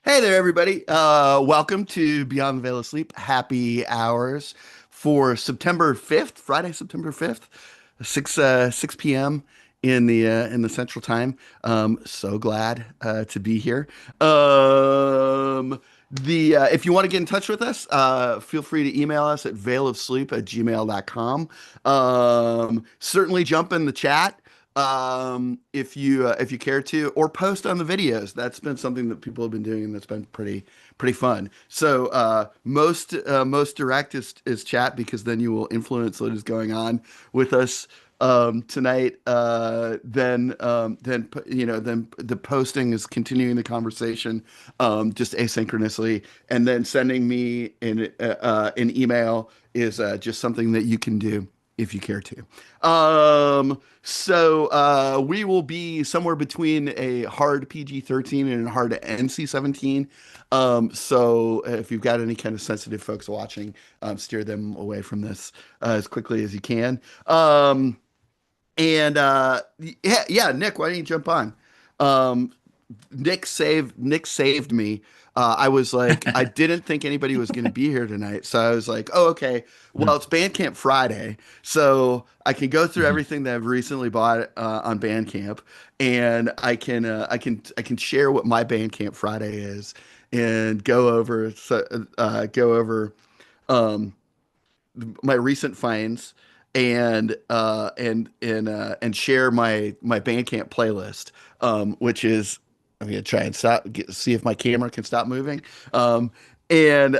Hey there, everybody. Welcome to Beyond the Veil of Sleep Happy Hours for September 5th, Friday, September 5th, 6 p.m. in the Central Time. So glad to be here. The If you want to get in touch with us, feel free to email us at veilofsleep@gmail.com. Certainly jump in the chat if you care to, or post on the videos. That's been something that people have been doing, and that's been pretty fun. So most direct is chat, because then you will influence what is going on with us tonight. Then the posting is continuing the conversation, just asynchronously, and then sending me an email is just something that you can do if you care to. We will be somewhere between a hard PG-13 and a hard NC-17. So if you've got any kind of sensitive folks watching, steer them away from this as quickly as you can. Yeah, Nick, why don't you jump on? Um, Nick saved me. I was like, I didn't think anybody was going to be here tonight, so I was like, oh, okay. Well, it's Bandcamp Friday, so I can go through Mhm. everything that I've recently bought on Bandcamp, and I can share what my Bandcamp Friday is, and go over um, my recent finds, and share my Bandcamp playlist, which is, I'm gonna try and see if my camera can stop moving, um, and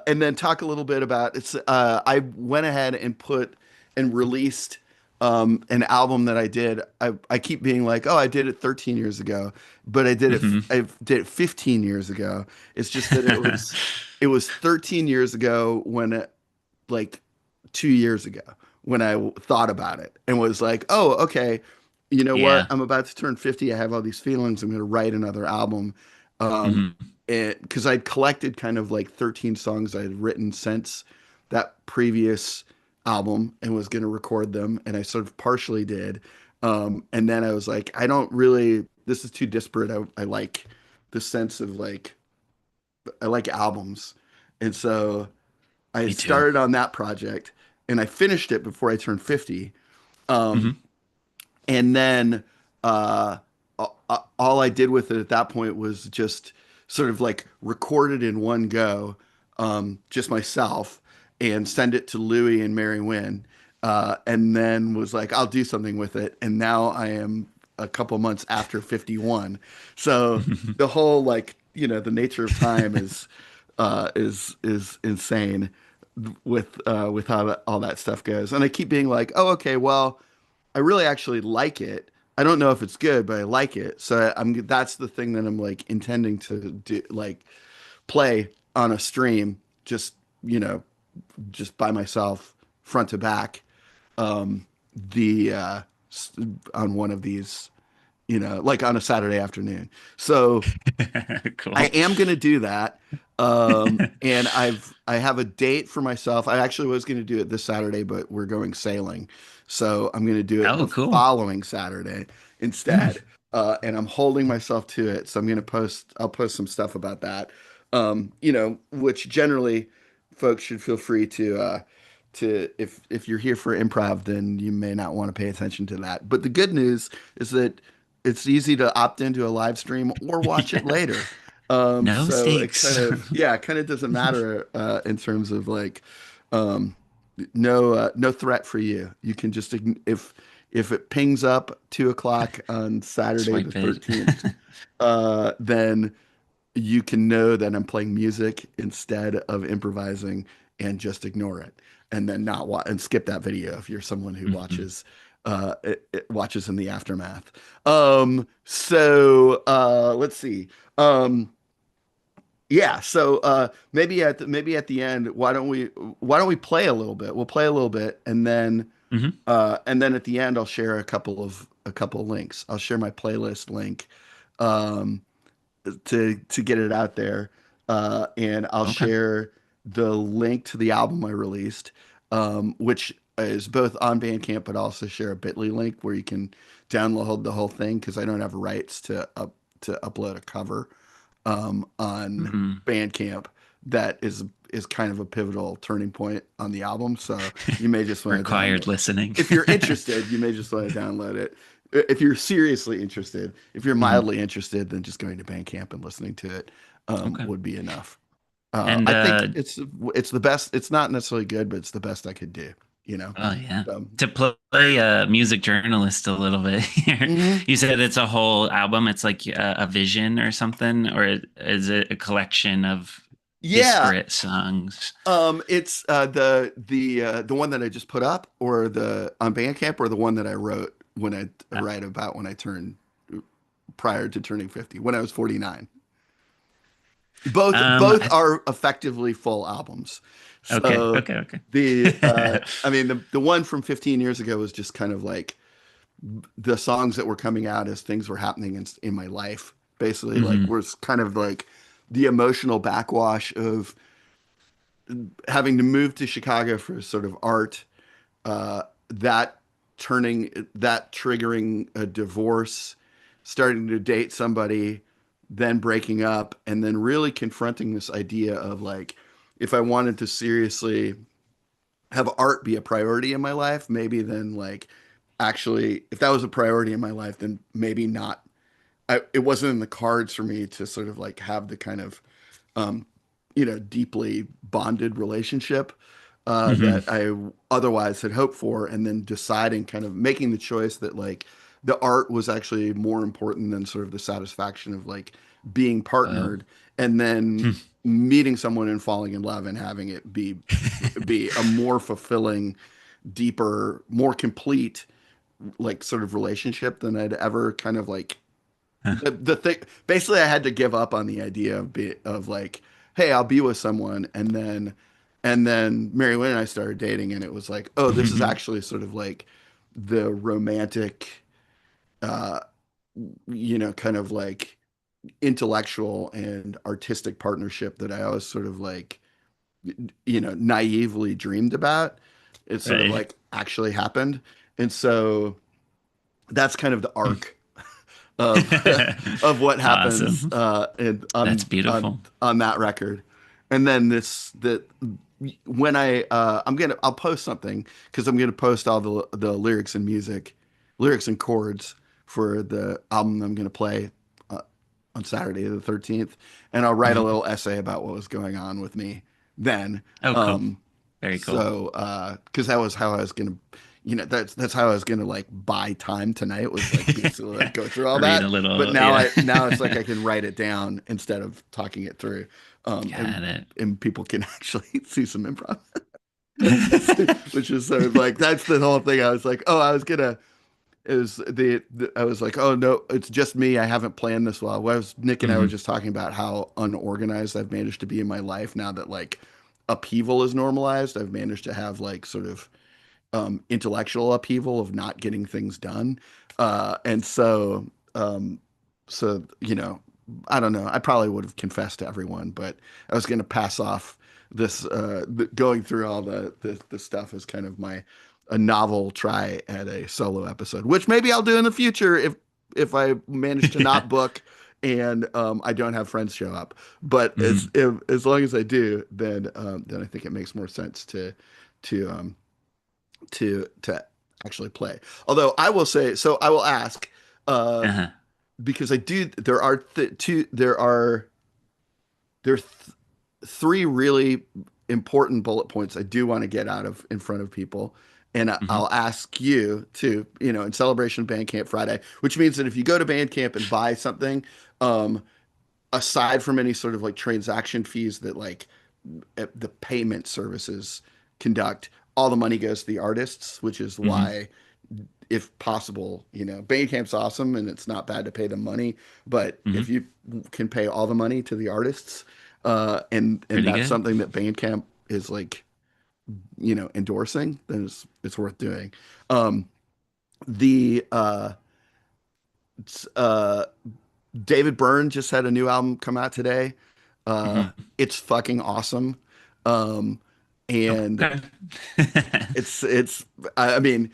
then talk a little bit about it's. I went ahead and put and released an album that I did. I keep being like, oh, I did it 13 years ago, but Mhm. I did it 15 years ago. It's just that it was 13 years ago when, like, 2 years ago, when I thought about it and was like, oh, okay, you know what? Yeah. I'm about to turn 50. I have all these feelings. I'm going to write another album. Um, Mhm. because I'd collected kind of like 13 songs I had written since that previous album, and was going to record them. And I sort of partially did. And then I was like, I don't really, this is too disparate. I like the sense of like, I like albums. And so I Me too. started on that project, and I finished it before I turned 50. Um, Mhm. and then uh, all I did with it at that point was just sort of like record it in one go, just myself, and send it to Louie and Mary Wynn. And then was like, I'll do something with it. And now I am a couple months after 51. So the whole, like, the nature of time is insane with how all that stuff goes. And I keep being like, oh, okay, well, I really actually like it. I don't know if it's good, but I like it. So that's the thing that I'm like intending to do, like play on a stream, just, you know, just by myself, front to back, um, the on one of these, like on a Saturday afternoon. So I Cool. am going to do that. And I have a date for myself. I actually was going to do it this Saturday, but we're going sailing. So I'm going to do it Oh, the cool. following Saturday Mm. instead. And I'm holding myself to it. So I'll post some stuff about that. Which generally folks should feel free to, if you're here for improv, then you may not want to pay attention to that. But the good news is that it's easy to opt into a live stream or watch it Yeah. later. No So it kind stakes. of, yeah, it kind of doesn't matter in terms of like, um, no threat for you. You can just, if it pings up 2 o'clock on Saturday the Swipe it. 13th, then you can know that I'm playing music instead of improvising, and just ignore it, and then not and skip that video if you're someone who Mhm. it watches in the aftermath. So let's see. Um, yeah, so maybe at the end, why don't we play a little bit? We'll play a little bit, Mhm. and then at the end I'll share a couple of links. I'll share my playlist link, um, to get it out there, and I'll Okay. share the link to the album I released, which is both on Bandcamp, but also share a Bitly link where you can download the whole thing, because I don't have rights to upload a cover. on Hmm. Bandcamp that is kind of a pivotal turning point on the album. So you may just want to download. Required listening. If you're interested, you may just want to download it. If you're seriously interested, if you're Mhm. mildly interested, then just going to Bandcamp and listening to it Okay. would be enough. And I think it's the best. It's not necessarily good, but it's the best I could do. You know. oh yeah. So, To play music journalist a little bit here, mhm. you said it's a whole album. It's like a vision or something, or is it a collection of Yeah. disparate songs? It's the one that I just put up, or the on Bandcamp, or the one that I wrote when I Uh, write about when I turned prior to turning 50, when I was 49. Both I, are effectively full albums. okay, So okay, okay. I mean the one from 15 years ago was just kind of like the songs that were coming out as things were happening in my life. Basically, like Hmm. was kind of like the emotional backwash of having to move to Chicago for sort of art, that that triggering a divorce, starting to date somebody, then breaking up, and then really confronting this idea of like, if I wanted to seriously have art be a priority in my life, maybe then like actually, if that was a priority in my life, then maybe not. It wasn't in the cards for me to sort of like have the kind of um, deeply bonded relationship Hmm. that I otherwise had hoped for, and then deciding, kind of making the choice that like the art was actually more important than sort of the satisfaction of like being Oh. partnered, and then meeting someone and falling in love and having it be a more fulfilling, deeper, more complete like sort of relationship than I'd ever kind of like the thing. Basically I had to give up on the idea of like, hey, I'll be with someone, and then Mary Lynn and I started dating, and it was like, oh, this is actually sort of like the romantic, uh kind of like intellectual and artistic partnership that I always sort of like, naively dreamed about. It sort of Right. like actually happened. And so that's kind of the arc of of what happens Awesome. and That's on beautiful. on that record. And then this that when I'll post something, because I'm gonna post all the lyrics and chords for the album I'm gonna play uh, on Saturday the 13th, and I'll write a Mhm. little essay about what was going on with me then. Oh, cool. Um, Very cool. so, because that was how I was gonna, that's how I was gonna like buy time tonight, was like basically like go through all Read a that. But little. now Yeah. now it's like I can write it down instead of talking it through, Got it. and people can actually see some improv, which is sort of like that's the whole thing. I was like, oh, I was gonna. It was I was like, oh no, it's just me. I haven't planned this well. Nick and I were Hmm. just talking about how unorganized I've managed to be in my life now that like upheaval is normalized. I've managed to have like sort of intellectual upheaval of not getting things done. And um, so, I don't know. I probably would have confessed to everyone, but I was going to pass off this, going through all the stuff as kind of a novel try at a solo episode, which maybe I'll do in the future if I manage to not book and I don't have friends show up. But Hmm. as long as I do, then I think it makes more sense to um, to actually play. Although I will say, so I will ask, uh, Uh-huh. because I do. There are three really important bullet points I do want to get out of in front of people. And Hmm. I'll ask you to, in celebration of Bandcamp Friday, which means that if you go to Bandcamp and buy something, um, aside from any sort of like transaction fees that like the payment services conduct, all the money goes to the artists, which is Hmm. why, if possible, Bandcamp's awesome and it's not bad to pay them money, but if Hmm. you can pay all the money to the artists, and Pretty that's good. something that Bandcamp is like, endorsing, then it's worth doing. Um, the uh, David Byrne just had a new album come out today. Uh, Hmm. it's fucking awesome. Um, and Okay. it's I mean,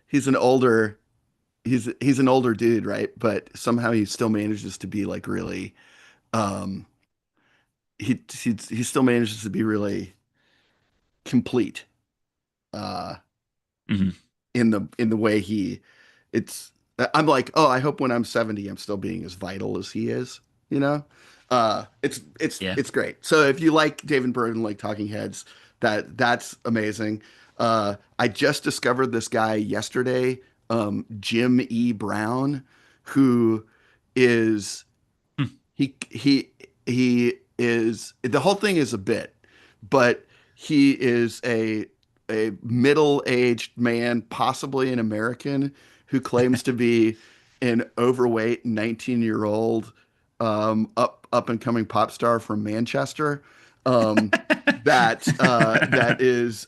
he's an older, he's an older dude, right? But somehow he still manages to be like really um he still manages to be really complete uh Mhm. in the way he it's I'm like, oh, I hope when I'm 70 I'm still being as vital as he is, you know? Yeah. It's great. So if you like David Byrne, like Talking Heads, that's amazing. I just discovered this guy yesterday, Jim E. Brown, who is Hmm. he is the whole thing is a bit, but he is a middle-aged man, possibly an American, who claims to be an overweight 19-year-old up and coming pop star from Manchester um, that is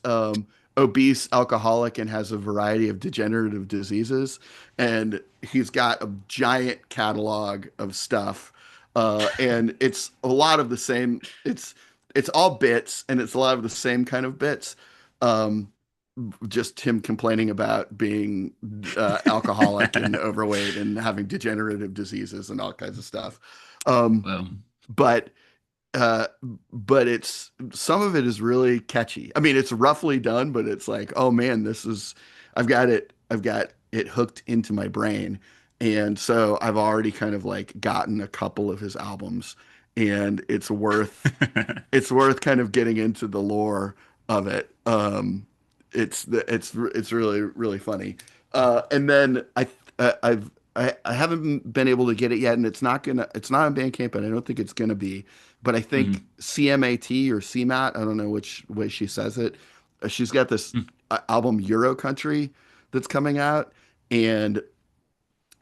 obese, alcoholic, and has a variety of degenerative diseases. And he's got a giant catalog of stuff. And it's a lot of the same. It's all bits, and it's a lot of the same kind of bits. Um, just him complaining about being alcoholic and overweight and having degenerative diseases and all kinds of stuff. Um, Whoa. but uh, but it's some of it is really catchy. I mean, it's roughly done, but it's like, oh man, this is I've got it hooked into my brain. And so I've already kind of like gotten a couple of his albums, and it's worth kind of getting into the lore of it. It's really really funny. And then I haven't been able to get it yet, and it's not on Bandcamp, and I don't think it's gonna be. But I think Mhm. CMAT or CMAT, I don't know which way she says it. She's got this album Euro Country that's coming out, and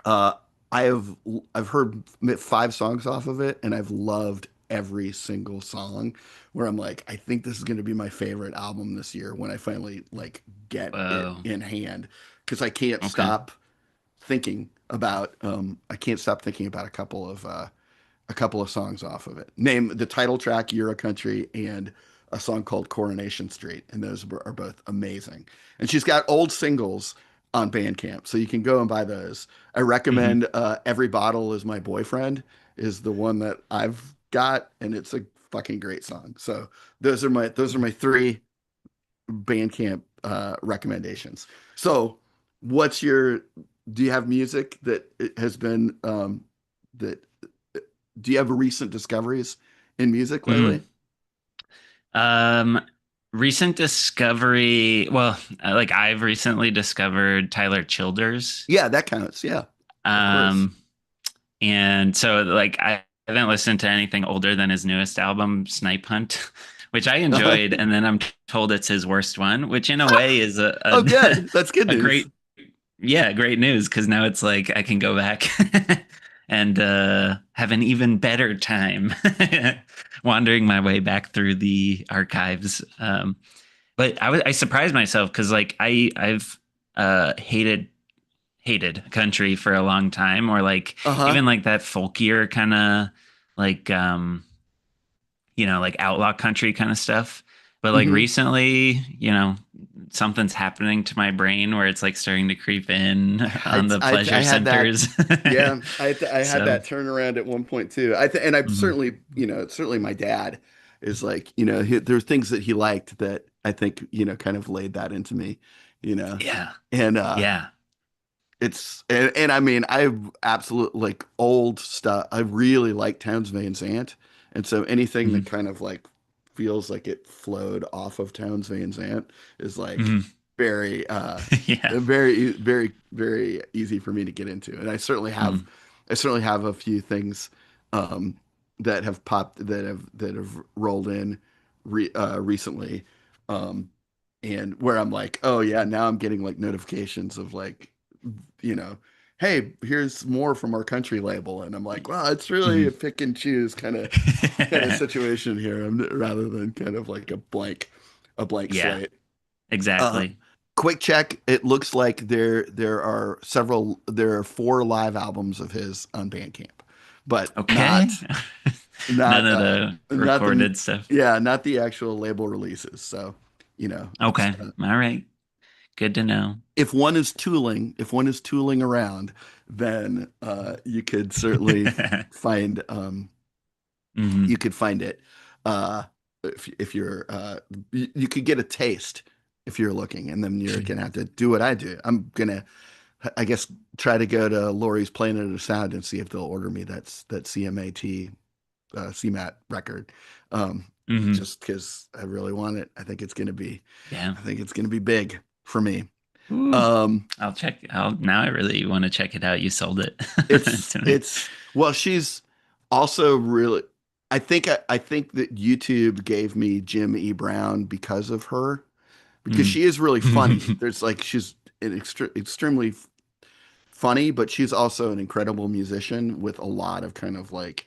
uh, I have I've heard 5 songs off of it, and I've loved every single song. Where I'm like, I think this is going to be my favorite album this year when I finally like get it Whoa. in hand, because Okay. I can't stop thinking about a couple of songs off of it. Name the title track, Euro Country, and a song called Coronation Street. And those are both amazing. And she's got old singles on Bandcamp, so you can go and buy those. I Hmm. recommend Every Bottle Is My Boyfriend is the one that I've got, and it's a fucking great song. So those are my three Bandcamp recommendations. So what's your do you have music that has been that do you have recent discoveries in music lately? Hmm. Um, Recent discovery. Well, like I've recently discovered Tyler Childers. Yeah, that counts. Yeah, of course. Um, and so like I haven't listened to anything older than his newest album, Snipe Hunt, which I enjoyed, and then I'm told it's his worst one, which in a way is Oh, good. That's good a news. great, yeah, great news because now it's like I can go back and have an even better time wandering my way back through the archives. But I surprised myself because like I've hated country for a long time, or like Uh-huh. even like that folkier kind of like like outlaw country kind of stuff. But like hmm recently, something's happening to my brain where it's like starting to creep in on the I pleasure had that. centers. Yeah, I had So, that turnaround at one point too. And I've mhm. certainly, certainly my dad is like, there's things that he liked that I think, kind of laid that into me, you know. Yeah, And yeah. and I mean, I've absolutely like old stuff. I really like Townes Van Zandt. And so anything that Mhm. kind of like feels like it flowed off of Townes Van Zandt is like Mhm. very Yeah. very easy for me to get into. And Mhm. I certainly have a few things um that have popped that have rolled in recently. Um and where I'm like, oh yeah, now I'm getting like notifications of like, you know, hey, here's more from our country label, and I'm like, well, it's really a Mhm. pick and choose kind of situation here, rather than kind of like a blank Yeah, slate. Uh, exactly. quick check. It looks like there are 4 live albums of his on Bandcamp, but Okay. None not of the not the recorded stuff. yeah, not the actual label releases. So, Okay. it's All right. Good to know. If one is tooling around, then you could certainly find you Hmm. could find it. Uh, if you're you could get a taste if you're looking, and then you're gonna have to do what I do. I'm gonna, I guess, try to go to Lori's Planet of Sound and see if they'll order me that CMAT record. Um, Hmm. just because I really want it. Yeah. I think it's gonna be big for me. Ooh. Um, I'll check. I'll now. I really want to check it out. You sold it to me. it's well, she's also really. I think that YouTube gave me Jim E. Brown because of her, because Mm. she is really funny. There's like she's extremely funny, but she's also an incredible musician with a lot of kind of like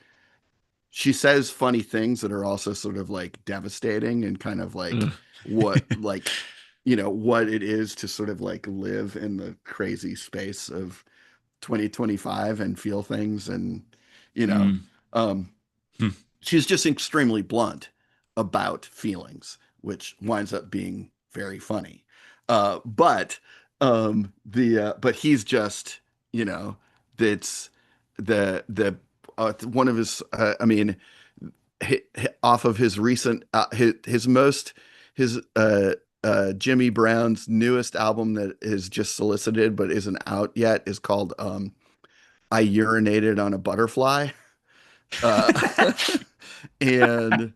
she says funny things that are also sort of like devastating and kind of like Ugh. what like what it is to sort of like live in the crazy space of 2025 and feel things and you know Mm. um Hmm. she's just extremely blunt about feelings, which winds up being very funny. But the but he's just you know that's the one of his I mean off of his recent his most his Jimmy Brown's newest album that is just solicited but isn't out yet is called I urinated on a butterfly. Uh, and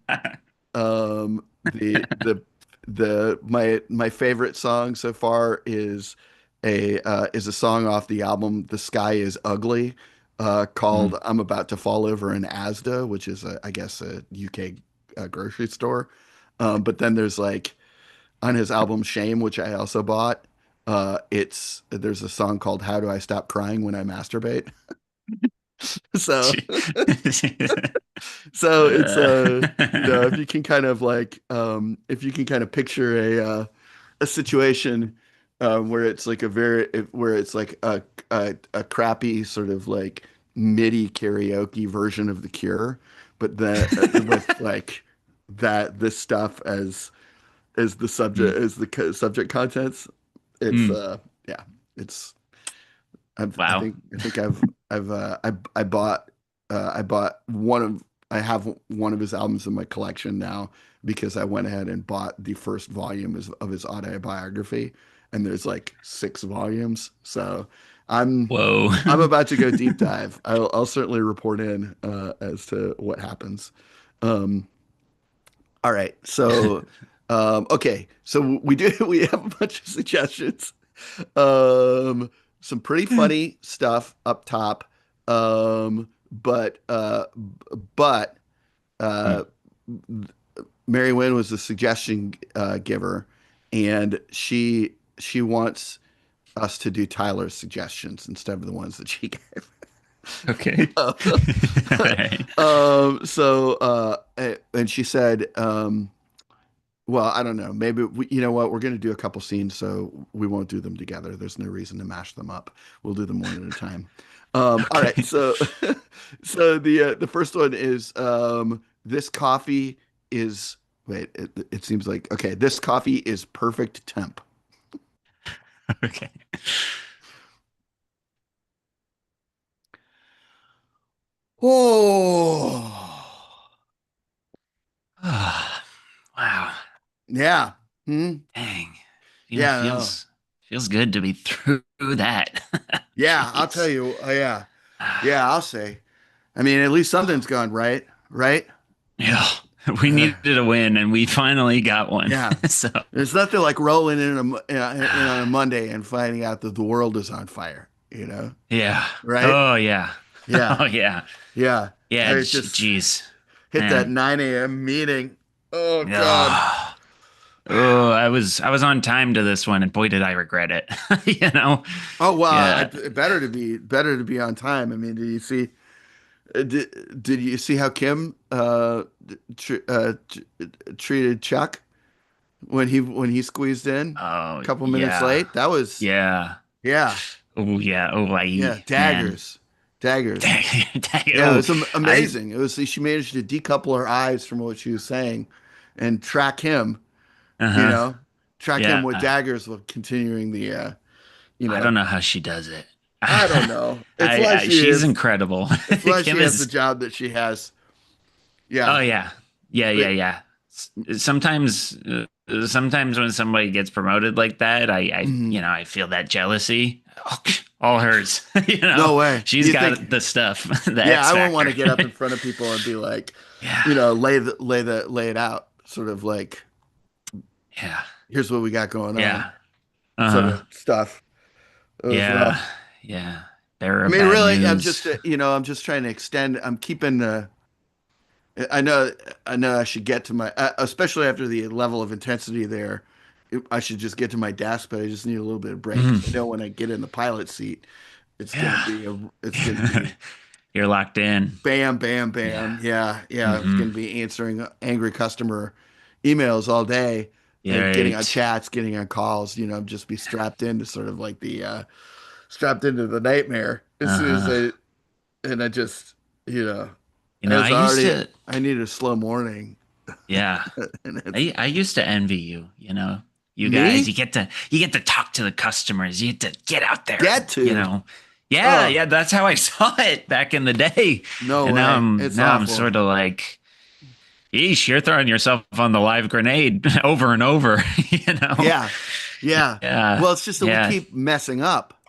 the my favorite song so far is a song off the album The Sky Is Ugly, called Mm. I'm About to Fall Over an Asda, which is I guess a UK grocery store. But then there's like on his album Shame, which I also bought. It's there's a song called How Do I Stop Crying When I Masturbate? So so it's if you can kind of like if you can kind of picture a situation where it's like where it's like a crappy sort of like MIDI karaoke version of The Cure, but with like that this stuff as the subject Mm. as the subject contents, it's Mm. yeah, it's Wow. I think I bought one of I have one of his albums in my collection now because I went ahead and bought the first volume of his autobiography, and there's like 6 volumes. So I'm Whoa. I'm about to go deep dive. I'll certainly report in as to what happens. Um, all right, so okay, so we have a bunch of suggestions. Um, some pretty funny stuff up top. But Mm. uh, Mary Wynn was the suggestion giver, and she wants us to do Tyler's suggestions instead of the ones that she gave. Okay. All right. And she said, well, I don't know. Maybe you know what? We're going to do a couple scenes, so we won't do them together. There's no reason to mash them up. We'll do them one at a time. All right. Okay. So, so the first one is this coffee is wait. It seems like okay. This coffee is perfect temp. Okay. Oh, Wow. yeah. Hmm. Dang. Yeah. No. Feels good to be through that. Yeah. I'll tell Jeez. you. Yeah. Yeah. I'll say. I mean, at least something's gone right. Right. Yeah. We needed a win and we finally got one. Yeah. So, There's nothing like rolling in on a Monday and finding out that the world is on fire, you know? yeah. Right? Oh yeah. Yeah. Oh yeah. Yeah. Yeah, I just jeez. hit that Man. 9 a.m. meeting. Oh God. Oh. Oh, I was on time to this one and boy did I regret it. You know? Oh well, Yeah. better to be on time. I mean, did you see how Kim tr treated Chuck when he squeezed in a Oh couple minutes yeah. late? That was Yeah. yeah. Oh yeah. Oh Yeah, man. daggers. Daggers. Yeah, it Oh, was I amazing. It was she managed to decouple her eyes from what she was saying and track him, you uh-huh. know, track him Yeah. with daggers while continuing the you I know, don't know how she does it. I don't know. It's why she She's is. incredible. It's why she Kim has the is. job that she has. Oh Yeah. yeah, yeah, yeah, But yeah. Sometimes, sometimes when somebody gets promoted like that, mhm. I feel that jealousy. Oh, all hers. No way. She's You think? got the stuff, the Yeah, X I wouldn't want factor. to get up in front of people and be like, Yeah, lay it out, sort of like, yeah, here's what we got going on, yeah. sort of Uh, stuff. It was yeah, rough. yeah. Bearer I of mean, bad really, news. I'm just trying to extend. I'm keeping I know, I know I should get to my, especially after the level of intensity there, I should just get to my desk, but I just need a little bit of break because I Mhm. know when I get in the pilot seat, Yeah. it's gonna be You're locked in. bam, bam, Yeah. bam. Yeah, yeah. It's Hmm. gonna be answering angry customer emails all day Yeah, and getting on right. chats, getting on calls, just be strapped into sort of like strapped into the nightmare as soon as Uh-huh. I just, you know, I I was used already, to, I needed a slow morning. yeah. And it's I used to envy you, you guys, me you get to talk to the customers. You get to get out there, get to, Yeah, oh, yeah, that's how I saw it back in the day. no And way. It's now I'm awful. sort of like, yeesh, you're throwing yourself on the live grenade over and over, you know? Yeah. Yeah. Yeah. Well, it's just that we Yeah. keep messing up,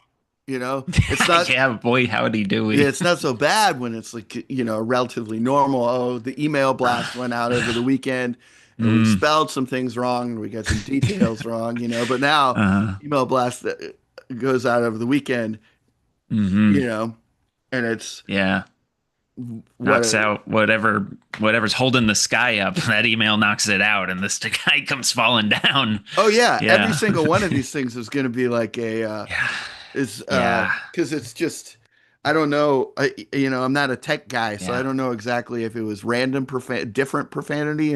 you know? It's not Yeah, boy, howdy Yeah, doey. it's not so bad when it's like, relatively normal. Oh, the email blast went out over the weekend and we Mm, spelled some things wrong and we got some details wrong, But now uh, email blast that goes out over the weekend, you hmm. know, and it's Yeah. what Knocks a, out whatever's holding the sky up. That email knocks it out, and the sky comes falling down. oh yeah, every Yeah. single one of these things is going to be like Yeah. is Yeah. because it's just I don't know I'm not a tech guy so I Yeah. don't know exactly if it was different profanity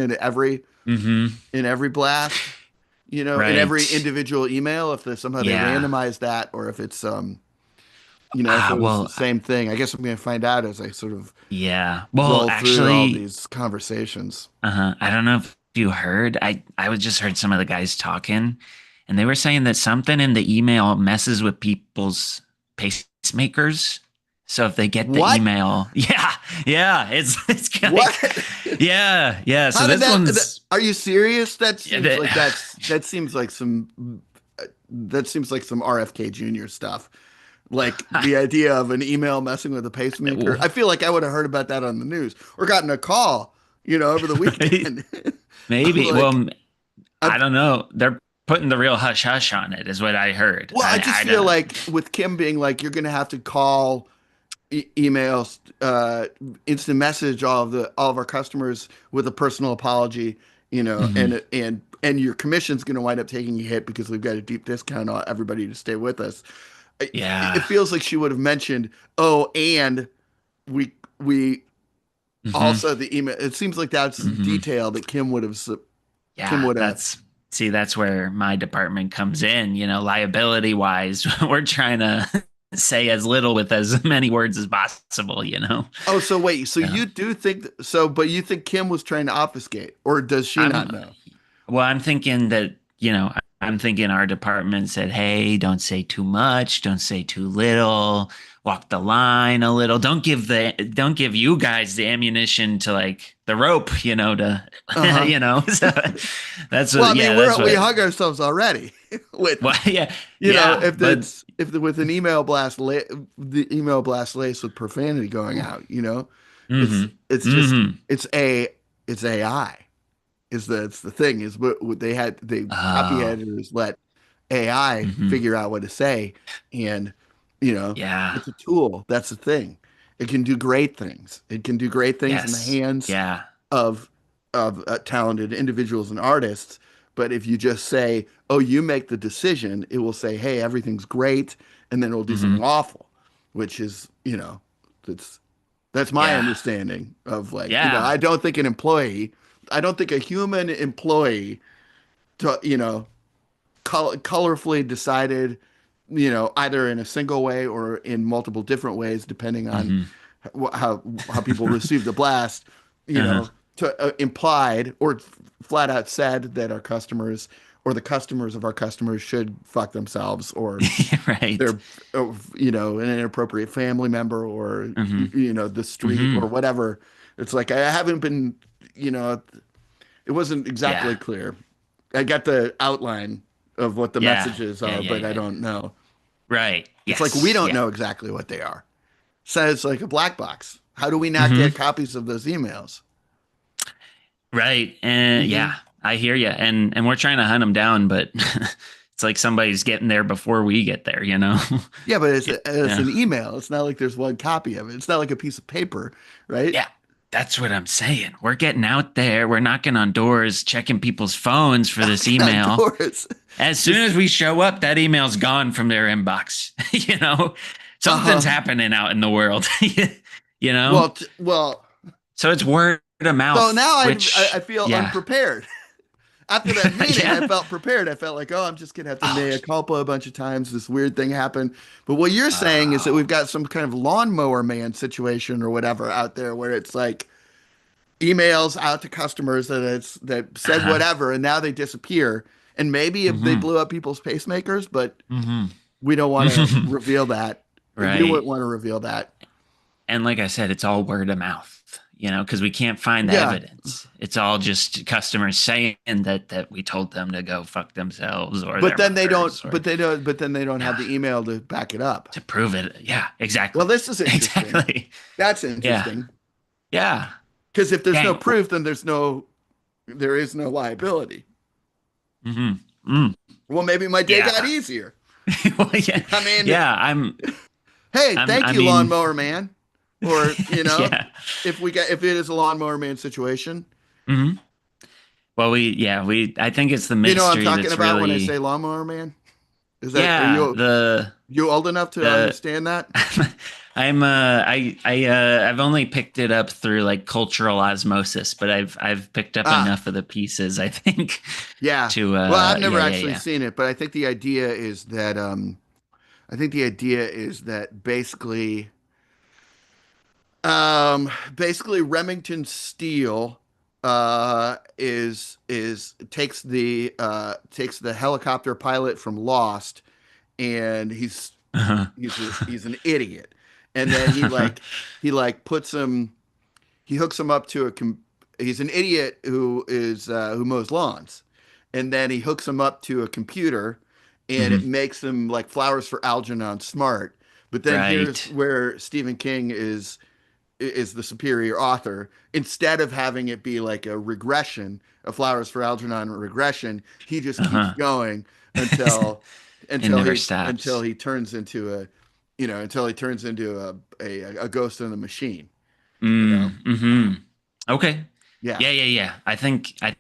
Hmm. in every blast, in every Right. individual email, if there's somehow they Yeah. randomized that, or if it's if it Ah, was the well, same thing. I guess I'm gonna find out as I sort of yeah. Well, roll through all actually, these conversations. I don't know if you heard. I was just heard some of the guys talking, and they were saying that something in the email messes with people's pacemakers. So if they get the What? email, yeah, yeah, it's What? like, yeah, yeah. So How did this that? one's Are you serious? yeah, the, That seems like some RFK Jr. stuff. Like the idea of an email messing with a pacemaker. I feel like I would have heard about that on the news or gotten a call, over the weekend. I'm maybe. like, I I'm, don't know. They're putting the real hush hush on it, is what I heard. well, I just I feel don't. like with Kim being like, you're going to have to call, emails, instant message all of our customers with a personal apology, Mhm. and your commission's going to wind up taking a hit because we've got a deep discount on everybody to stay with us. It Yeah. feels like she would have mentioned, oh, and we Hmm. also the email. It seems like that's Hmm. detail that Kim Yeah, would have. that's where my department comes in, liability wise. We're trying to say as little with as many words as possible. Oh, so wait, so So you do think so, but you think Kim was trying to obfuscate, or does she not I'm know? well, I'm thinking that, I'm thinking our department said, hey, don't say too much, don't say too little, walk the line a little. Don't give you guys the ammunition to like the rope, to Uh-huh. So that's Well, I what mean, yeah, that's we what hug ourselves already with, well, yeah, yeah, but with an email blast, the email blast laced with profanity going out, it's mm-hmm. it's just Mm-hmm. it's a it's AI it's the thing is what the copy Oh, editors let AI mm-hmm. figure out what to say, and you know Yeah. it's a tool. That's the thing. It can do great things. It can do great things in the Yes. hands Yeah. of talented individuals and artists. But if you just say, "Oh, you make the decision," it will say, "Hey, everything's great," and then it will do Mm-hmm. something awful, which is, that's that's my Yeah. understanding of like, Yeah. I don't think a human employee, colorfully decided, either in a single way or in multiple different ways, depending on Mm-hmm. how people received the blast, Uh-huh. implied or flat out said that our customers or the customers of our customers should fuck themselves, or Right. they're, an inappropriate family member, or, Hmm. the street or Hmm. whatever. It's like I haven't been, you know, it wasn't exactly Yeah. clear. I got the outline of what the Yeah. messages Yeah. are, Yeah. but I Yeah. don't know. Right. It's like we Yes. don't Yeah. know exactly what they are. So it's like a black box. How do we not get Hmm. copies of those emails? Right. And yeah, Hmm. I hear you. And we're trying to hunt them down, but it's like somebody's getting there before we get there, you know? Yeah, but it's Yeah. an email. It's not like there's one copy of it. It's not like a piece of paper, right? Yeah. That's what I'm saying. We're getting out there. We're knocking on doors, checking people's phones for this Knocking on email. doors. As soon Just as we show up, that email's gone from their inbox. Something's uh-huh. happening out in the world. you know, Well. so it's word of So mouth, now I which, feel yeah, unprepared. After that meeting, I yeah. felt prepared. I felt like, oh, I'm just gonna have to Oh, mea culpa a bunch of times. This weird thing happened. But what you're saying is that oh, we've got some kind of lawnmower man situation or whatever out there, where it's like emails out to customers that said uh-huh. whatever, and now they disappear. And maybe if they Mm-hmm, blew up people's pacemakers, but mm-hmm. we don't want to reveal that. We wouldn't Right. want to reveal that. And like I said, it's all word of mouth, because we can't find the Yeah, evidence. It's all just customers saying that we told them to go fuck themselves or but their then they don't. mothers or But they don't. But then they don't have yeah, the email to back it up. to prove it. Yeah, Well, exactly. this is interesting. Exactly. That's Yeah. interesting. Yeah. Because if there's no Dang. proof, then there is no liability. Mm-hmm. Mm. Well, maybe my day got Yeah. easier. Well, yeah. I mean, Yeah. hey, I thank you, mean, lawnmower man. Or, yeah. if it is a lawnmower man situation, Hmm. Well, I think it's the do you know what I'm mystery talking that's about when I really, say lawnmower man? Are yeah, you old enough to the, understand that? I've only picked it up through like cultural osmosis, but I've picked up Ah, enough of the pieces, I think, yeah. to, Well, I've never yeah, yeah, actually yeah. seen it, but I think the idea is that basically Remington Steele is takes the helicopter pilot from Lost, and he's an idiot, and then he puts him he hooks him up to he's an idiot who mows lawns, and then he hooks him up to a computer, and it Mhm. makes him like Flowers for Algernon smart. But then here's Right. where Stephen King is the superior author. Instead of having it be like a regression, a Flowers for Algernon regression, he just keeps Uh-huh. going until It never stops. he turns into until he turns into a ghost in the machine. You know? Mm-hmm. Okay. Yeah. Yeah, yeah, yeah. I think I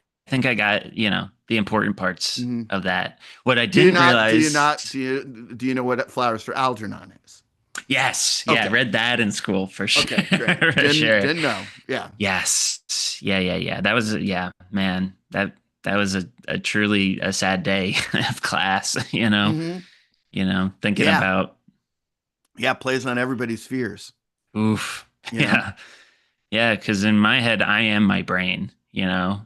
got, the important parts Hmm. of that. What I Do you didn't not? Do you realize, not? Do you know what Flowers for Algernon is? yes, yeah, I Okay. read that in school for sure. Okay. Great. For sure. Didn't know. Yeah. Yes. Yeah, yeah, yeah. That was, yeah, man. That was a truly a sad day of class, Hmm. thinking Yeah. about Yeah. Plays on everybody's fears. oof. You know. Yeah. Yeah, because in my head, I am my brain,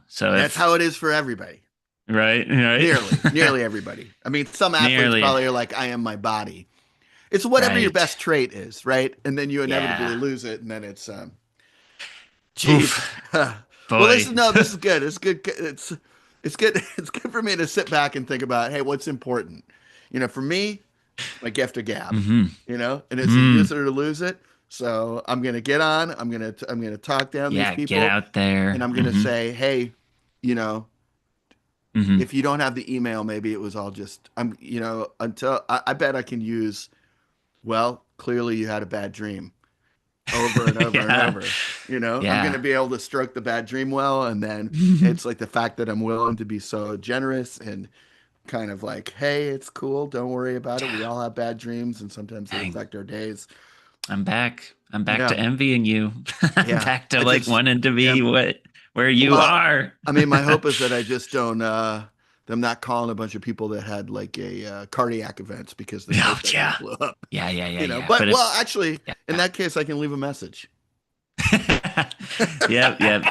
So That's if how it is for everybody. right, right, Nearly everybody. I mean, some athletes nearly probably are like, I am my body. It's whatever your right. best trait is, right? And then you inevitably Yeah. lose it, and then it's geez. Oof, Well, boy. this is good. It's good. It's good. It's good for me to sit back and think about, hey, what's important? For me, it's my gift of gab. Mm-hmm. And it's a use Mm. it or to lose it. So I'm gonna get on. I'm gonna talk down these Yeah, get people, out and there. I'm gonna Mm-hmm. say, hey, you know, Mm-hmm. if you don't have the email, maybe it was all just until I bet I can use, well, clearly you had a bad dream over and over and Yeah. over. I'm going to Yeah. be able to stroke the bad dream well. And then it's like the fact that I'm willing to be so generous and kind of like, hey, it's cool. Don't worry about it. We Yeah. all have bad dreams, and sometimes they Dang. affect our days. I'm back. I'm back Yeah. to envying you. I'm Yeah. back to I like just, wanting to yeah. be where you Well, are. I mean, my hope is that I just don't, I'm not calling a bunch of people that had like a cardiac events because their Oh, pacemakers yeah. blew up. Yeah, yeah, yeah, yeah. But But well, if actually, in yeah. that case, I can leave a message. Yep, yep.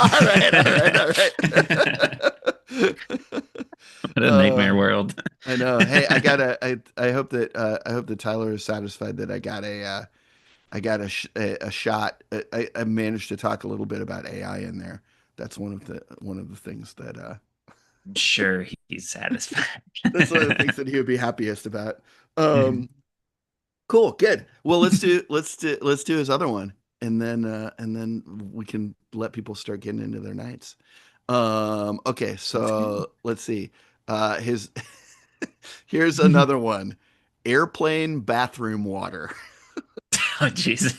All right, all right, all right. What a Uh, nightmare world. I know. Hey, I hope that Tyler is satisfied that I got a shot. I managed to talk a little bit about AI in there. That's one of the things that I'm sure he's satisfied. that's one of the things that he would be happiest about. Um, cool, good. Well, let's do his other one, and then we can let people start getting into their nights. Okay, Sounds good. so let's see. His here's another one. Airplane bathroom water. Oh, jeez.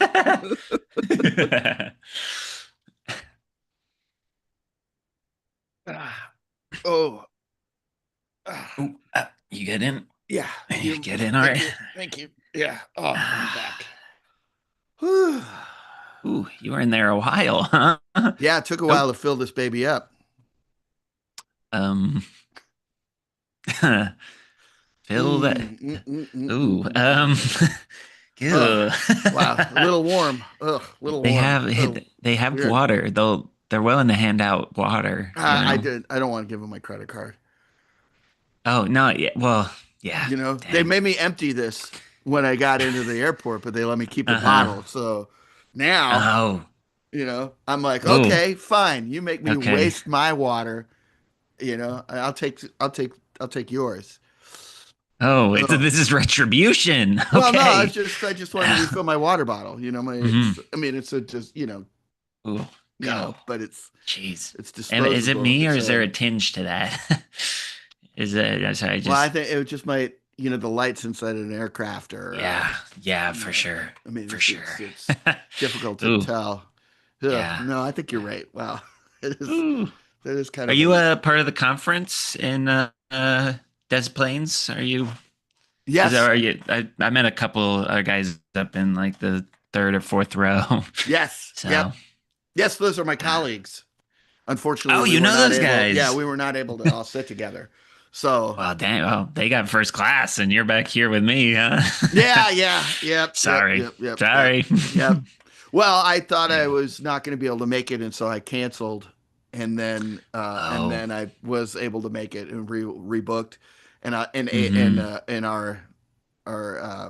Ah, oh, ah, Ooh, you get in? yeah. You You, get in, all thank right. you, thank you. Yeah. Oh, I'm Ah, back. Whew. ooh, you were in there a while, huh? Yeah, it took a Oh, while to fill this baby up. um, fill that. Mm, mm, mm, mm, mm, Ooh, mm, mm, mm. Oh, ew. wow. A little warm. Ugh, a little They warm. have Oh, they have weird. water. They're willing to hand out water, you I know. did. I don't want to give him my credit card. Oh, no, yeah. Well, yeah. You know, they Dang. made me empty this when I got into the airport, but they let me keep a Uh-huh. bottle. So now, Oh. I'm like, Oh. okay, fine. You make me Okay. waste my water. I'll take yours. Oh, Oh, this is retribution. well, no, Okay. I just wanted to refill my water bottle. hmm I mean, it's a just, Ooh, go. but Jeez. it's And is it disposable. me or is there a So, tinge to that? Is it, sorry, well, I just, think it just might, the lights inside an aircraft yeah, yeah, you for know, sure. I mean, For sure. it's difficult to Ooh, tell. Ugh, yeah. no, I think you're right. Wow, it is Ooh. that is kind Are of you a a part of the conference in Des Plaines? Are you? Is that yes, are you? I met a couple other guys up in like the third or fourth row. yes, So, yep, yes. Those are my colleagues. Unfortunately, oh, you know those guys. we were not able to all sit together. So Well, dang. Well, they got first class, and you're back here with me, huh? yeah, Sorry, yep, sorry. yep. Well, I thought I Yeah. was not going to be able to make it, and so I canceled, and Oh. then I was able to make it and rebooked, Mm-hmm. and our uh,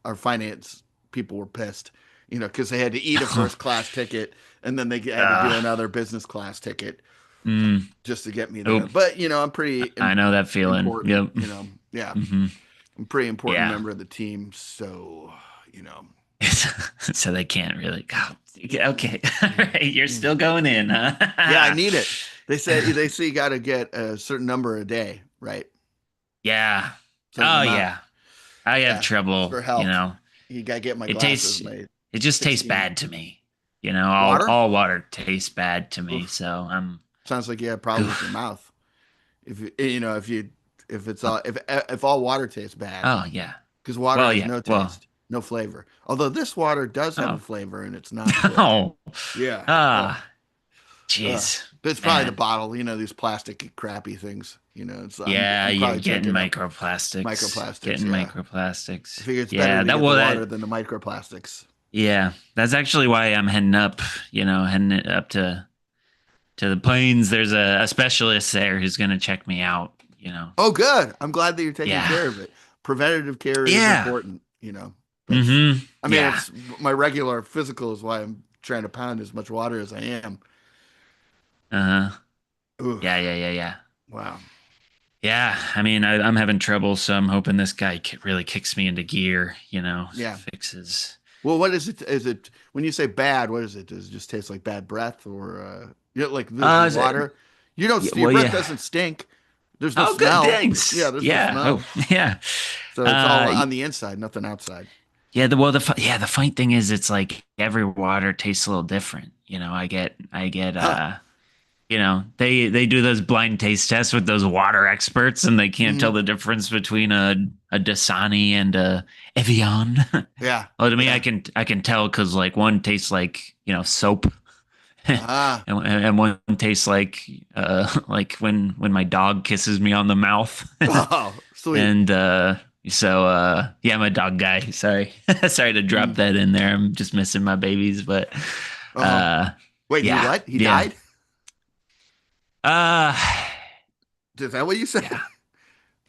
our finance people were pissed, because they had to eat a first class ticket, and then they had to do uh, another business class ticket mm, just to get me oh, there. But I'm pretty I know that feeling. important, Yep. yeah, hmm I'm a pretty important Yeah. member of the team, so you know. So they can't really go. Mm, Okay. All mm, right. You're mm. still going in, Yeah, I huh? need it. They say you got to get a certain number a day, right? Yeah. Certain Oh, amount. yeah. I have Yeah, it's trouble, for you health. know. You got to get my It glasses, tastes my it just tastes 16. bad to me. You know, Water? all water tastes bad to me. Oof. So I'm Sounds like you have problems with your oof. mouth. If you you know if it's all if all water tastes bad, Oh yeah. because water Well, has yeah. no Well, taste, no flavor. Although this water does have a oh. flavor and it's not good. Oh. Yeah. Ah, jeez. But it's probably the Man. bottle. These plastic crappy things. It's Yeah, I'm you're probably getting drinking up microplastics. microplastics. Getting Yeah. I microplastics. figure it's better Yeah, to that get the well water that than the microplastics. yeah. That's actually why I'm heading up, heading it up to the plains. There's a specialist there who's gonna check me out, you know. Oh, good. I'm glad that you're taking Yeah. care of it. Preventative care is Yeah. important. That's, Mm-hmm. I mean, Yeah. it's my regular physical is why I'm trying to pound as much water as I am. Uh-huh. Ooh, Yeah. wow. Yeah, I mean, I'm having trouble, so I'm hoping this guy really kicks me into gear, Yeah. fixes. Well, what is it? Is it when you say bad? What is it? Does it just taste like bad breath, or like the Is it, water? You don't. yeah, Your well, breath yeah. doesn't stink. There's no Oh, good, smell. Yeah, thanks. there's no Yeah. Oh, smell. yeah. So it's all Uh, on the inside, nothing outside. yeah. The funny thing is, it's like every water tastes a little different. I get, Huh. they do those blind taste tests with those water experts, and they can't tell Hmm. the difference between a Dasani and a Evian. Yeah. Well, to me, Yeah. I can tell because like one tastes like soap, and, Ah. and one tastes like when my dog kisses me on the mouth, Oh, sweet. and yeah, I'm a dog guy. Sorry, sorry to drop Mm. that in there. I'm just missing my babies, but Oh. uh, Wait, he yeah, what? He yeah. died? Uh, Is that what you said? Yeah.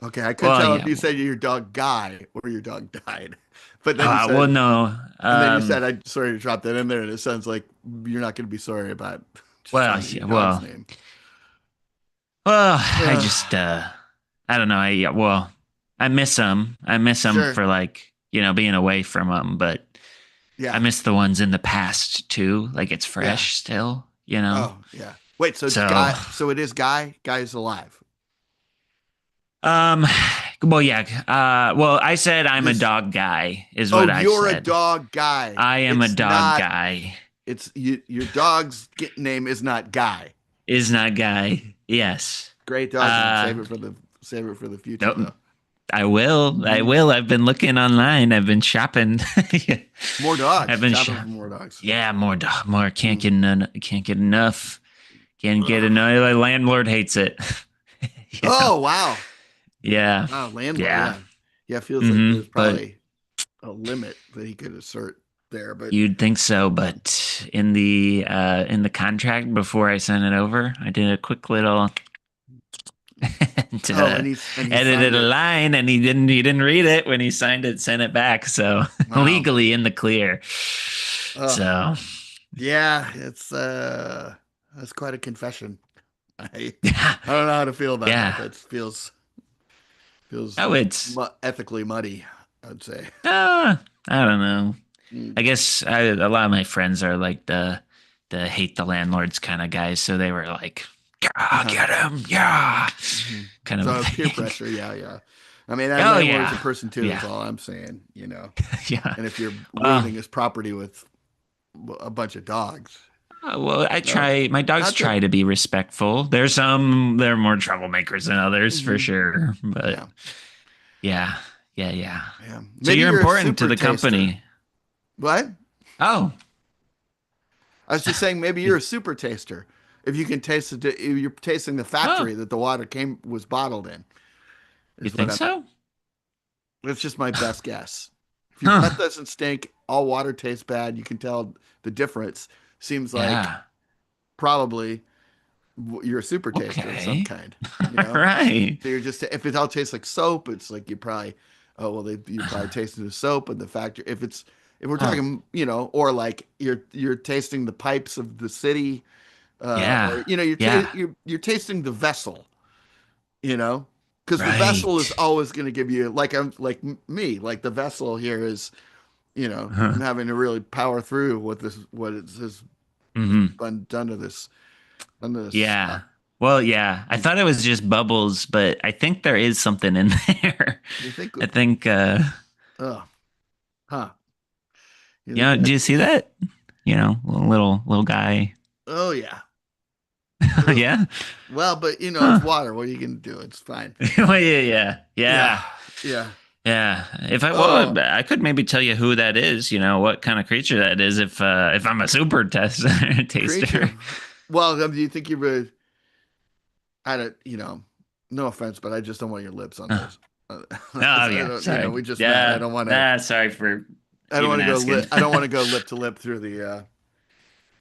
Okay, I couldn't Well, tell if yeah. you said your dog guy or your dog died. But then you said, Well, no. and then you said, I'm sorry to drop that in there, and it sounds like you're not going to be sorry about just Well, finding your yeah, dog's well, name. well, I Uh, just, I don't know. Yeah, well, I miss them. I miss them sure. for like, being away from them, but I Yeah. miss the ones in the past too. Like it's Yeah. fresh still. Oh, yeah. Wait, so it's So, guy, so it is guy? Guy's alive. um, well, yeah. Well, I said I'm a This, dog guy, is oh, what I you're a said. dog guy. I am a It's dog not, guy. it's you, your dog's name is not Guy. Is not guy. Yes. Great dog name. Uh, Save it for the future nope. though. I will. I Hmm. will. I've been looking online. I've been shopping. More I've dogs. been Shopping for shopping. more dogs. Yeah, more, more. Can't Mm. get none. Can't get enough. Can't get Ugh. enough. The landlord hates it. you know. Oh, wow. Yeah. Wow, landlord. Yeah. Yeah. Yeah, it feels like there's But probably a limit that he could assert there, but you'd think so. um, But in the contract before I sent it over, I did a quick little oh, to and he edited signed a it. line, and he didn't read it when he signed it, sent it back. So Wow. legally in the clear. Oh, So yeah, it's that's quite a confession. I yeah, I don't know how to feel about that. yeah. That feels Oh, it's ethically muddy, I'd say. I don't know. Mm. I guess a lot of my friends are like the hate the landlords kind of guys, so they were like, yeah, Uh-huh. get him, yeah, Hmm. kind of a So peer thing. pressure, yeah, yeah. I mean, that Oh landlord is a yeah, person too, is yeah, all I'm saying. yeah. And if you're Well, ruining his property with a bunch of dogs, well, I no, try. My dogs not good. try to be respectful. They're more troublemakers than others for Hmm. sure. But Yeah, yeah, yeah, yeah. yeah. So Maybe you're you're a important to super the taster. company. What? Oh, I was just saying, maybe you're a super taster. If you can taste it, if you're tasting the oh, factory that the water came was bottled in, you is what think I'm. so? That's just my best guess. If your breath Huh? doesn't stink, all water tastes bad. You can tell the difference. Seems like Yeah. probably you're a super taster of some Okay. kind. You All know, right. so you're just if it all tastes like soap, it's like you probably you probably tasted the soap and the factor. If we're Huh. talking or like you're tasting the pipes of the city, or Yeah. you're Yeah. you're tasting the vessel, you know, because the vessel is Right. always going to give you like me, like the vessel here is, I'm Huh. having to really power through what has Hmm. been done to this. Yeah. Well, yeah. I thought it was just bubbles, but I think there is something in there. You think, I think oh, huh? You think do that? you see that? Little guy. Oh yeah. Ugh. Yeah. Well, but it's Huh. water. What are you gonna do? It's fine. Well, yeah, yeah. Yeah, Yeah. yeah. Yeah. Oh, I could maybe tell you who that is, what kind of creature that is if I'm a super taster. creature. Well, do you think you would? I don't. No offense, but I just don't want your lips on Oh, this. oh, I yeah. don't. Sorry. We just met. I Yeah. don't want to. Nah, sorry for I don't even want to go. asking. I don't want to go lip to lip through the.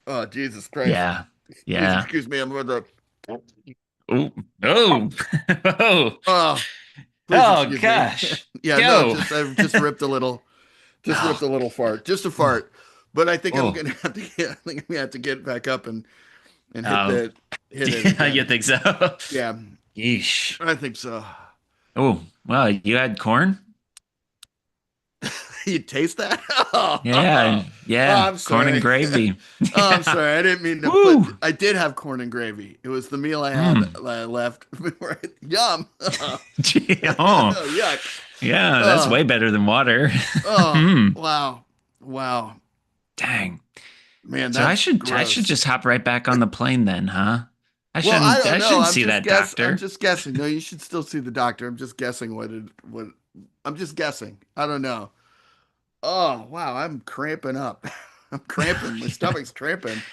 Oh, Jesus Christ! Yeah. Please Yeah. excuse me. I'm going to. Oh. Oh. Oh. Oh, please Oh excuse me. gosh. Yeah, no, Go. I've just ripped a little. Just ripped Oh. a little fart. Just a fart. But I think I'm Oh. gonna have to get. I think I'm gonna have to get back up and Oh. hit it You again. think so? Yeah, Yeesh. I think so. Oh, well, you had corn? You taste that? Oh, Yeah. Yeah. I'm Corn and sorry. gravy. Oh, I'm Yeah. sorry. I didn't mean to put. Woo. I did have corn and gravy. It was the meal I had Mm. left. Yum. Gee, oh. Oh, yuck. Yeah, that's Oh, way better than water. oh, Hmm. wow, wow, Dang. man, So I that's should I should gross. just hop right back on the plane then, huh? I Well, I shouldn't don't I know. shouldn't see that I'm doctor. just guessing. No, you should still see the doctor. I'm just guessing what. I'm just guessing. I don't know. Oh, wow, I'm cramping up. I'm cramping. My stomach's cramping.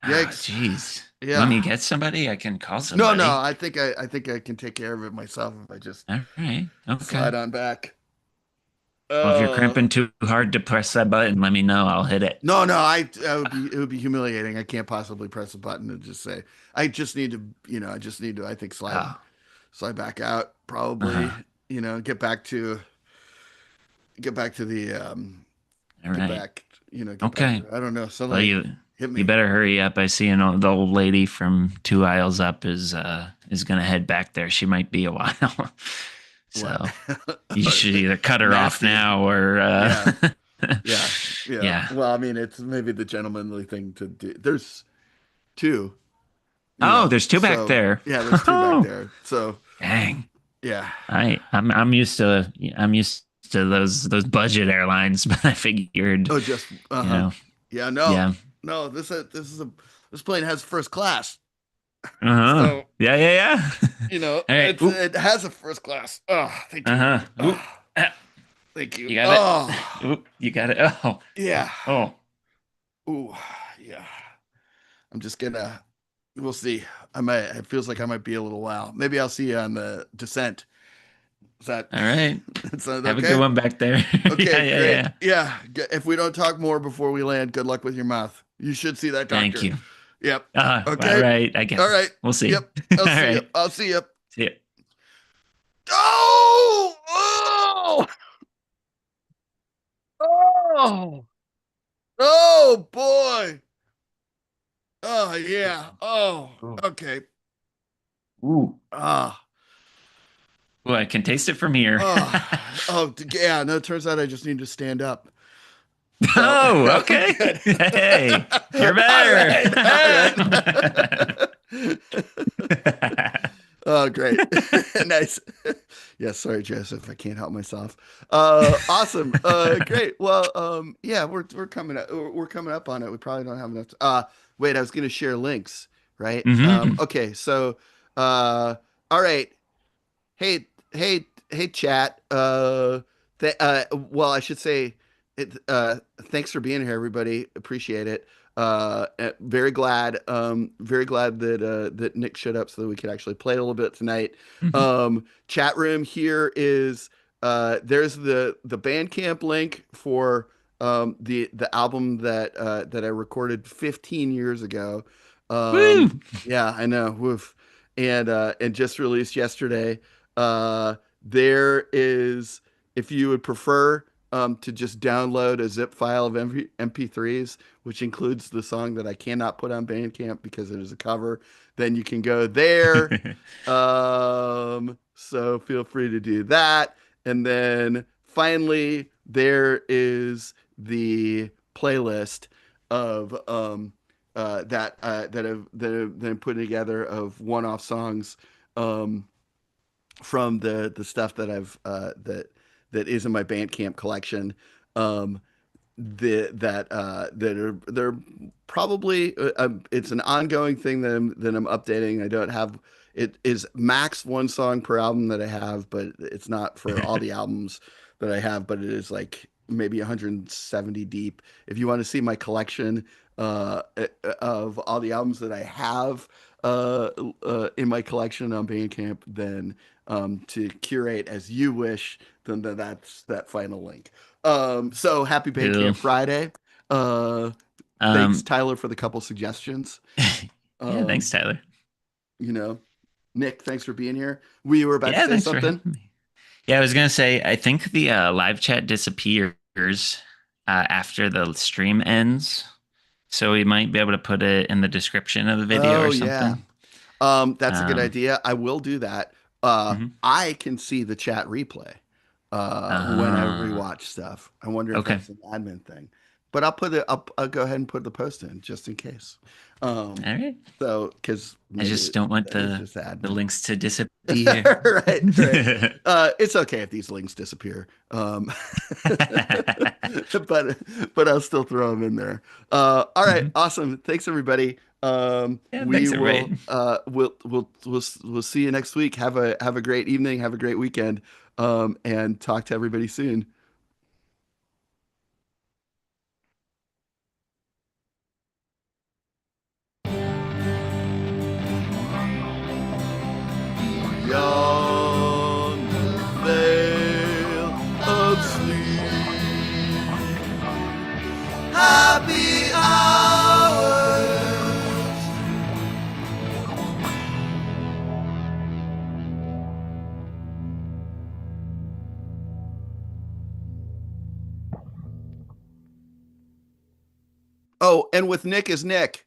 Ah, Yikes. jeez. You want me Yeah. to get somebody? I can call No, no, somebody. I think I can take care of it myself if I just All right. Okay. slide on back. Well, if you're Uh cramping too hard to press that button, let me know. I'll hit it. no, no, it would be humiliating. I can't possibly press a button and just say I just need to, I just need to I think slide Oh. So I back out probably, Uh-huh. get back to the All right. get back Okay. to I don't know, Well, suddenly hit you me. better hurry up. I see the old lady from two aisles up is gonna head back there. She might be a while. What? So you should either cut her off Nasty. now or Yeah. Yeah. Yeah. yeah. Well, I mean, it's maybe the gentlemanly thing to do. There's two, Oh, there's two back so there. yeah, there's two back there. So Dang. yeah. I'm used to those budget airlines, but I figured, Oh, just you uh-huh. know, Yeah, no. yeah. No, this plane has first class. Uh-huh. So, Yeah, yeah, yeah. All right. Oop. it has a first class. Oh, thank you. Uh-huh. Oh, Oop. Ah, thank you. you got it. Oh, Oop, you got it. Oh. yeah. Oh. Ooh, yeah. I'm just gonna we'll see. It feels like I might be a little while. Maybe I'll see you on the descent. Is that All right. Is that Have a good okay? one back there. Yeah, Okay, yeah, great. yeah. Yeah. If we don't talk more before we land, good luck with your mouth. You should see that Thank doctor. you. Yep. All Okay. right, I All guess. right. We'll see. Yep. All I'll see you. right. I'll see you. See ya. Oh! Oh! Oh! Oh boy. Oh yeah. Oh, Ooh. okay. Ooh. Ah. Ooh, I can taste it from here. Yeah. No, it turns out I just need to stand up. So Oh, I'm okay. good. Hey, you're All better. right. All right. Oh, great. Nice. Yeah, sorry, Joseph. I can't help myself. Awesome. Great. Well, yeah, we're coming up on it. We probably don't have enough. Wait, I was gonna share links, right? Hmm. Okay, so all right. Hey, chat. Well, I should say it. Thanks for being here, everybody. Appreciate it. Very glad that that Nick showed up so that we could actually play a little bit tonight. Hmm. Chat room here is there's the Bandcamp link for the album that I recorded 15 years ago. Woo. Yeah, I know. Woof. And just released yesterday. There is, if you would prefer to just download a zip file of MP3s, which includes the song that I cannot put on Bandcamp because it is a cover, then you can go there. So feel free to do that. And then finally, there is the playlist of that I'm putting together of one-off songs um, from the stuff that that is in my Bandcamp collection. Um, that are they're probably it's an ongoing thing that I'm updating. I don't have it is max one song per album that I have, but it's not for all the albums that I have, but it is like maybe 170 deep. If you want to see my collection of all the albums that I have in my collection on Bandcamp, then to curate as you wish, then that's that final link. So happy Cool. Bandcamp Friday. Uh, Thanks, Um, Tyler, for the couple suggestions. yeah, thanks, Um, Tyler. you know, Nick, thanks for being here. We were about to Yeah, say thanks for something. having me. Yeah, I was gonna say I think the live chat disappears after the stream ends, so we might be able to put it in the description of the video Oh or yeah. something. That's a good Um, idea. I will do that. mhm. I can see the chat replay when I uh, rewatch stuff. I wonder if okay. that's an admin thing, but I'll put it up. I'll go ahead and put the post in just in case. Um, All right. so because I maybe just don't want that is the just the admin. links to disappear. Right, right. It's okay if these links disappear. But I'll still throw them in there. All right, Mhm. awesome. Thanks everybody. Yeah, We thanks will everybody. we'll see you next week. Have a great evening, have a great weekend. And talk to everybody soon. Beyond the veil of sleep. Happy hours. Oh, and with Nick is Nick.